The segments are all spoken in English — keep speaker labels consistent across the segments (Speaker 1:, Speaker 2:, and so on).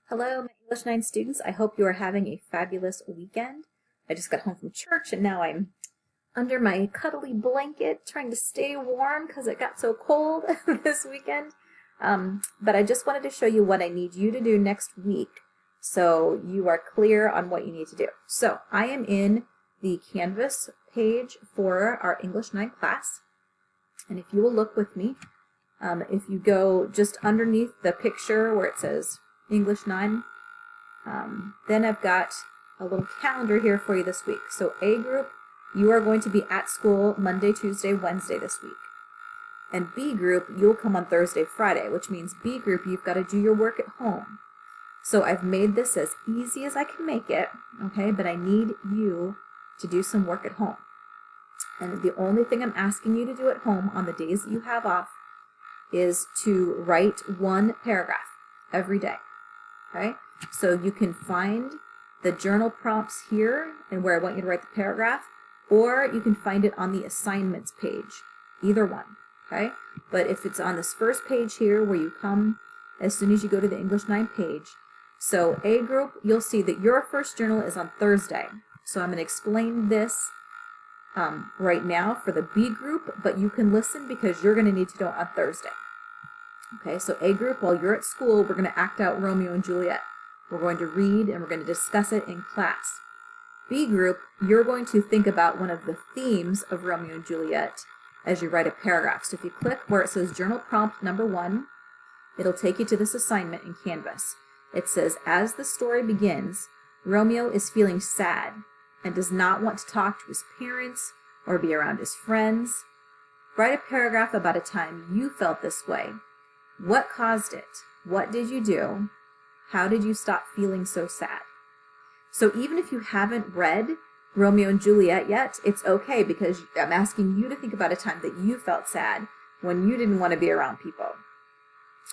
Speaker 1: Hello, my English 9 students. I hope you are having a fabulous weekend. I just got home from church and now I'm under my cuddly blanket trying to stay warm because it got so cold this weekend. But I just wanted to show you what I need you to do next week so you are clear on what you need to do. So I am in the Canvas page for our English 9 class. And if you will look with me, if you go just underneath the picture where it says English 9, then I've got a little calendar here for you this week. So A group, you are going to be at school Monday, Tuesday, Wednesday this week. And B group, you'll come on Thursday, Friday, which means B group, you've got to do your work at home. So I've made this as easy as I can make it, okay, but I need you to do some work at home. And the only thing I'm asking you to do at home on the days that you have off is to write one paragraph every day, okay? So you can find the journal prompts here and where I want you to write the paragraph, or you can find it on the assignments page, either one, okay? But if it's on this first page here where you come as soon as you go to the English 9 page, so A group, you'll see that your first journal is on Thursday. So I'm going to explain this right now for the B group, but you can listen because you're going to need to do it on Thursday. Okay, so A group, while you're at school, we're going to act out Romeo and Juliet. We're going to read and we're going to discuss it in class. B group, you're going to think about one of the themes of Romeo and Juliet as you write a paragraph. So if you click where it says journal prompt number 1, it'll take you to this assignment in Canvas. It says, as the story begins, Romeo is feeling sad and does not want to talk to his parents or be around his friends. Write a paragraph about a time you felt this way. What caused it? What did you do? How did you stop feeling so sad? So even if you haven't read Romeo and Juliet yet, it's okay because I'm asking you to think about a time that you felt sad when you didn't want to be around people.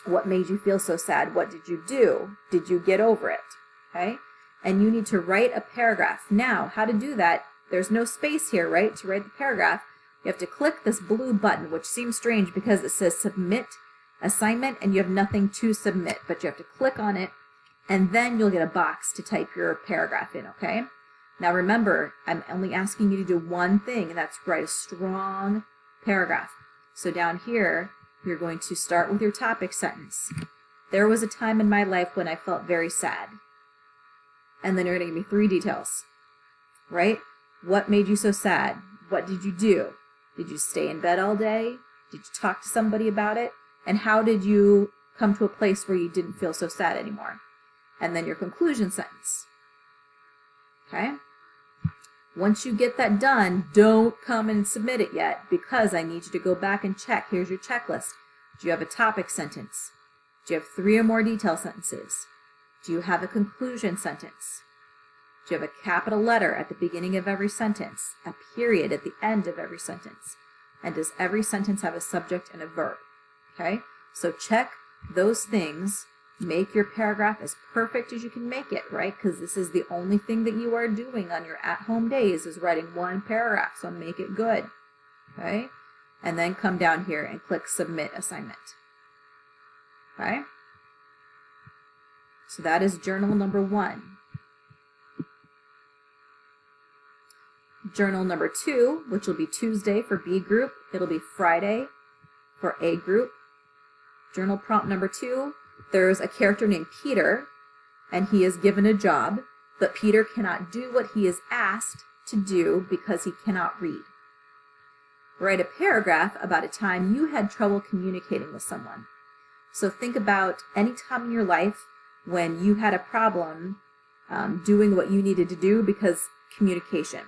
Speaker 1: What made you feel so sad? What did you do? Did you get over it? Okay? And you need to write a paragraph. Now, how to do that? There's no space here, right? To write the paragraph, you have to click this blue button, which seems strange because it says submit assignment and you have nothing to submit, but you have to click on it and then you'll get a box to type your paragraph in, okay? Now remember, I'm only asking you to do one thing, and that's write a strong paragraph. So down here, you're going to start with your topic sentence. There was a time in my life when I felt very sad. And then you're going to give me 3 details, right? What made you so sad? What did you do? Did you stay in bed all day? Did you talk to somebody about it? And how did you come to a place where you didn't feel so sad anymore? And then your conclusion sentence. Okay? Once you get that done, don't come and submit it yet because I need you to go back and check. Here's your checklist. Do you have a topic sentence? Do you have 3 or more detail sentences? Do you have a conclusion sentence? Do you have a capital letter at the beginning of every sentence? A period at the end of every sentence? And does every sentence have a subject and a verb? Okay? So check those things. Make your paragraph as perfect as you can make it, right? Because this is the only thing that you are doing on your at-home days is writing one paragraph, so make it good, okay? And then come down here and click Submit Assignment, okay? So that is journal number 1. Journal number 2, which will be Tuesday for B group, it'll be Friday for A group. Journal prompt number 2, there's a character named Peter, and he is given a job, but Peter cannot do what he is asked to do because he cannot read. Write a paragraph about a time you had trouble communicating with someone. So think about any time in your life when you had a problem doing what you needed to do because communication.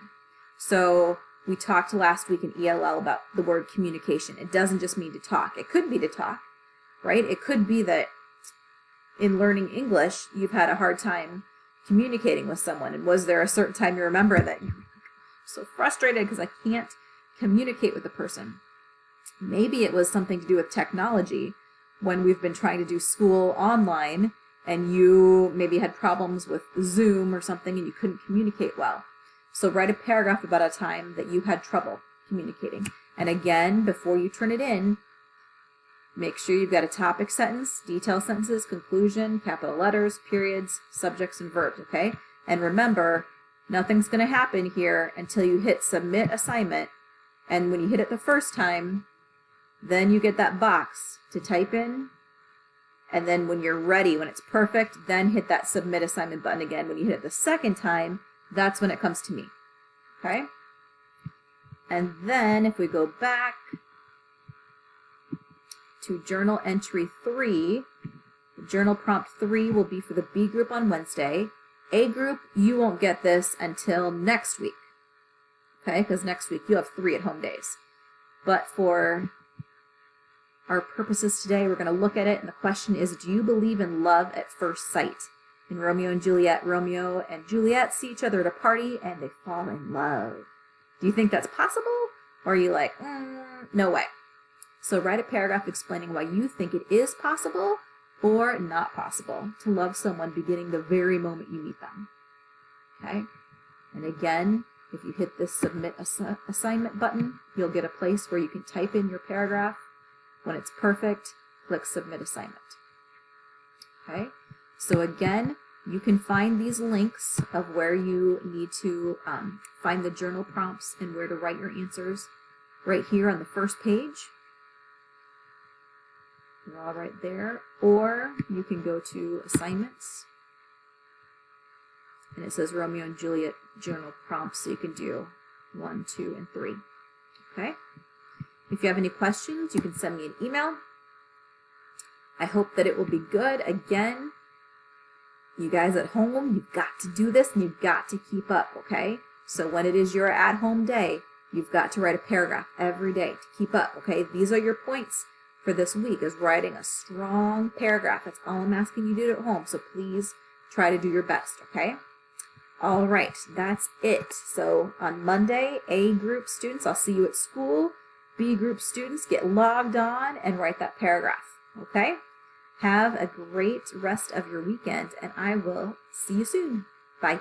Speaker 1: So we talked last week in ELL about the word communication. It doesn't just mean to talk. It could be to talk, right? It could be that in learning English, you've had a hard time communicating with someone. And was there a certain time you remember that you were so frustrated because I can't communicate with the person? Maybe it was something to do with technology when we've been trying to do school online and you maybe had problems with Zoom or something and you couldn't communicate well. So write a paragraph about a time that you had trouble communicating. And again, before you turn it in, Make sure you've got a topic sentence, detail sentences, conclusion, capital letters, periods, subjects, and verbs, okay? And remember, nothing's going to happen here until you hit submit assignment. And when you hit it the first time, then you get that box to type in. And then when you're ready, when it's perfect, then hit that submit assignment button again. When you hit it the second time, that's when it comes to me, okay? And then if we go back to journal entry 3, journal prompt 3 will be for the B group on Wednesday. A group, you won't get this until next week, okay? Because next week you have 3 at-home days. But for our purposes today, we're going to look at it, and the question is, do you believe in love at first sight? In Romeo and Juliet, Romeo and Juliet see each other at a party, and they fall in love. Do you think that's possible? Or are you like, no way? So write a paragraph explaining why you think it is possible or not possible to love someone beginning the very moment you meet them. Okay? And again, if you hit this submit assignment button, you'll get a place where you can type in your paragraph. When it's perfect, click submit assignment. Okay? So again, you can find these links of where you need to find the journal prompts and where to write your answers right here on the first page. They're all right there. Or you can go to assignments. And it says Romeo and Juliet journal prompts, so you can do 1, 2, and 3. Okay? If you have any questions, you can send me an email. I hope that it will be good. Again, you guys at home, you've got to do this and you've got to keep up, okay? So when it is your at-home day, you've got to write a paragraph every day to keep up, okay? These are your points for this week, is writing a strong paragraph. That's all I'm asking you to do at home, so please try to do your best, okay? All right, that's it. So on Monday, A group students, I'll see you at school. B group students, get logged on and write that paragraph, okay? Have a great rest of your weekend, and I will see you soon. Bye.